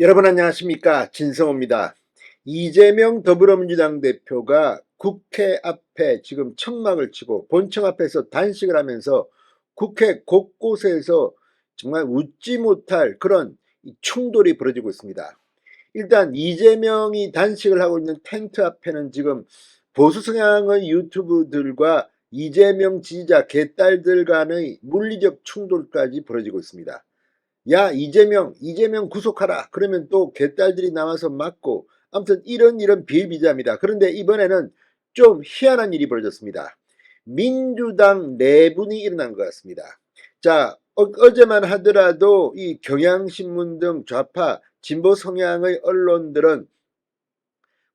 여러분 안녕하십니까, 진성호입니다. 이재명 더불어민주당 대표가 국회 앞에 지금 청막을 치고 본청 앞에서 단식을 하면서 국회 곳곳에서 정말 웃지 못할 그런 충돌이 벌어지고 있습니다. 일단 이재명이 단식을 하고 있는 텐트 앞에는 지금 보수 성향의 유튜브들과 이재명 지지자 개딸들 간의 물리적 충돌까지 벌어지고 있습니다. 야, 이재명 구속하라. 그러면 또 개딸들이 나와서 맞고, 아무튼 이런 비일비재합니다. 그런데 이번에는 좀 희한한 일이 벌어졌습니다. 민주당 내분이 일어난 것 같습니다. 자, 어제만 하더라도 이 경향신문 등 좌파 진보 성향의 언론들은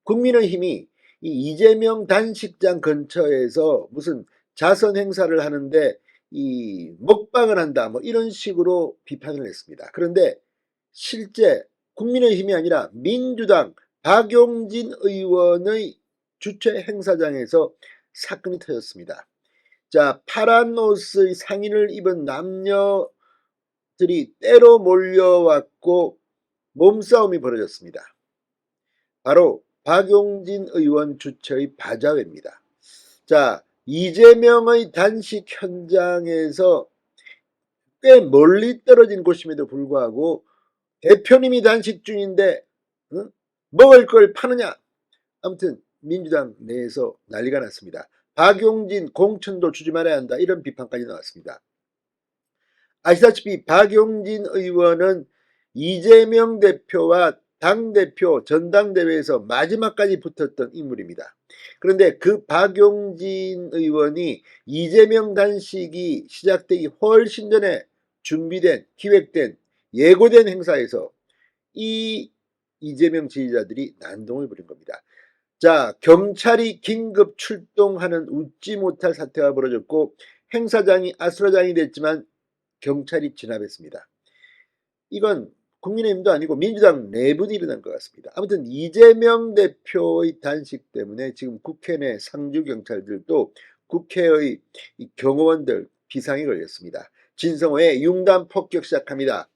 국민의힘이 이 이재명 단식장 근처에서 무슨 자선 행사를 하는데 이 먹방을 한다, 뭐 이런 식으로 비판을 했습니다. 그런데 실제 국민의힘이 아니라 민주당 박용진 의원의 주최 행사장에서 사건이 터졌습니다. 자, 파란 옷의 상의를 입은 남녀들이 때로 몰려왔고 몸싸움이 벌어졌습니다. 바로 박용진 의원 주최의 바자회입니다. 자, 이재명의 단식 현장에서 꽤 멀리 떨어진 곳임에도 불구하고 대표님이 단식 중인데 먹을 걸 파느냐. 아무튼 민주당 내에서 난리가 났습니다. 박용진 공천도 주지 말아야 한다, 이런 비판까지 나왔습니다. 아시다시피 박용진 의원은 이재명 대표와 당대표 전당대회에서 마지막까지 붙었던 인물입니다. 그런데 그 박용진 의원이 이재명 단식이 시작되기 훨씬 전에 준비된, 기획된, 예고된 행사에서 이 이재명 지지자들이 난동을 부린 겁니다. 자, 경찰이 긴급 출동하는 웃지 못할 사태가 벌어졌고 행사장이 아수라장이 됐지만 경찰이 진압했습니다. 이건 국민의힘도 아니고 민주당 내분이 일어난 것 같습니다. 아무튼 이재명 대표의 단식 때문에 지금 국회 내 상주 경찰들도 국회의 경호원들 비상이 걸렸습니다. 진성호의 융단 폭격 시작합니다.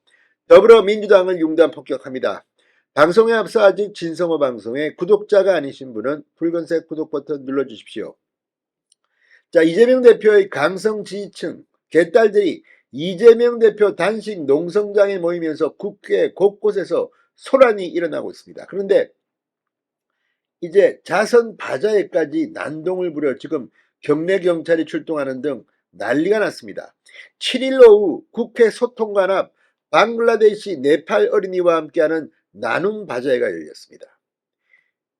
더불어민주당을 융단 폭격합니다. 방송에 앞서 아직 진성호 방송의 구독자가 아니신 분은 붉은색 구독 버튼 눌러주십시오. 자, 이재명 대표의 강성 지지층 개딸들이 이재명 대표 단식 농성장에 모이면서 국회 곳곳에서 소란이 일어나고 있습니다. 그런데 이제 자선 바자회까지 난동을 부려 지금 경내 경찰이 출동하는 등 난리가 났습니다. 7일 오후 국회 소통관 앞 방글라데시 네팔 어린이와 함께하는 나눔 바자회가 열렸습니다.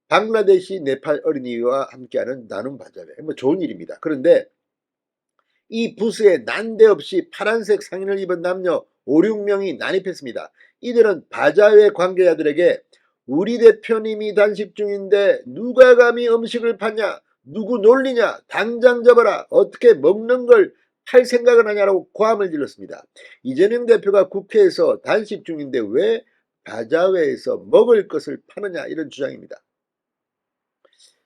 방글라데시 네팔 어린이와 함께하는 나눔 바자회, 뭐 좋은 일입니다. 그런데 이 부스에 난데없이 파란색 상의를 입은 남녀 5, 6명이 난입했습니다. 이들은 바자회 관계자들에게 우리 대표님이 단식 중인데 누가 감히 음식을 파냐, 누구 놀리냐, 당장 잡아라, 어떻게 먹는 걸 팔 생각을 하냐라고 고함을 질렀습니다. 이재명 대표가 국회에서 단식 중인데 왜 바자회에서 먹을 것을 파느냐, 이런 주장입니다.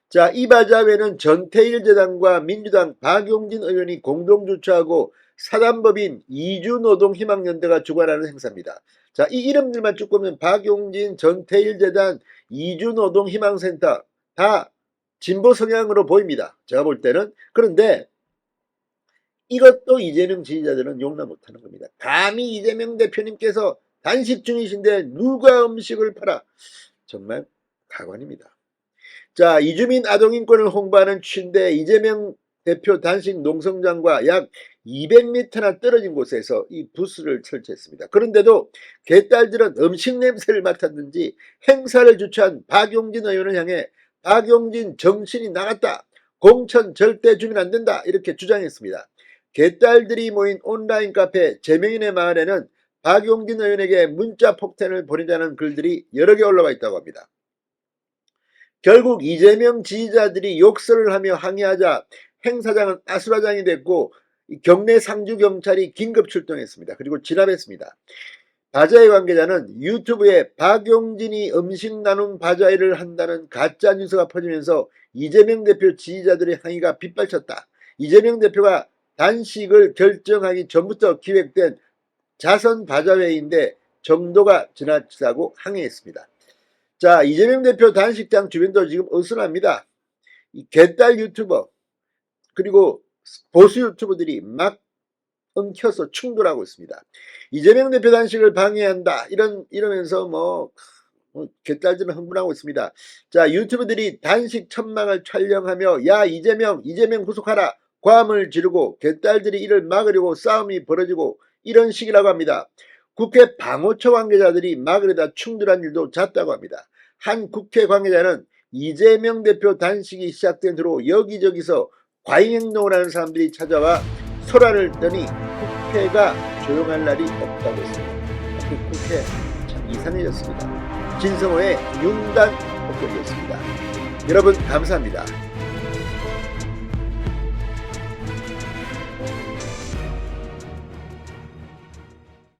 자, 이 바자회는 전태일 재단과 민주당 박용진 의원이 공동 주최하고 사단법인 이주노동희망연대가 주관하는 행사입니다. 자, 이 이름들만 쭉 보면 박용진, 전태일 재단, 이주노동희망센터 다 진보 성향으로 보입니다. 제가 볼 때는. 그런데 이것도 이재명 지지자들은 용납 못하는 겁니다. 감히 이재명 대표님께서 단식 중이신데 누가 음식을 팔아. 정말 가관입니다. 자, 이주민 아동인권을 홍보하는 취인데 이재명 대표 단식 농성장과 약 200m나 떨어진 곳에서 이 부스를 설치했습니다. 그런데도 개딸들은 음식 냄새를 맡았는지 행사를 주최한 박용진 의원을 향해 박용진 정신이 나갔다, 공천 절대 주면 안 된다, 이렇게 주장했습니다. 개딸들이 모인 온라인 카페 제명인의 마을에는 박용진 의원에게 문자 폭탄을 보내자는 글들이 여러 개 올라와 있다고 합니다. 결국 이재명 지지자들이 욕설을 하며 항의하자 행사장은 아수라장이 됐고 경내 상주 경찰이 긴급 출동했습니다. 그리고 진압했습니다. 바자회 관계자는 유튜브에 박용진이 음식 나눔 바자회를 한다는 가짜 뉴스가 퍼지면서 이재명 대표 지지자들의 항의가 빗발쳤다. 이재명 대표가 단식을 결정하기 전부터 기획된 자선 바자회인데 정도가 지나치다고 항의했습니다. 자, 이재명 대표 단식장 주변도 지금 어수선합니다. 이 개딸 유튜버 그리고 보수 유튜버들이 막 엉켜서 충돌하고 있습니다. 이재명 대표 단식을 방해한다 이러면서 개딸들은 흥분하고 있습니다. 자, 유튜버들이 단식 천막을 촬영하며 야 이재명 구속하라 고함을 지르고 개딸들이 이를 막으려고 싸움이 벌어지고 이런 식이라고 합니다. 국회 방호처 관계자들이 막으려다 충돌한 일도 잦다고 합니다. 한 국회 관계자는 이재명 대표 단식이 시작된 후로 여기저기서 과잉행동을 하는 사람들이 찾아와 소란을 떠니 국회가 조용할 날이 없다고 했습니다. 국회 참 이상해졌습니다. 진성호의 융단 목소리였습니다. 여러분 감사합니다.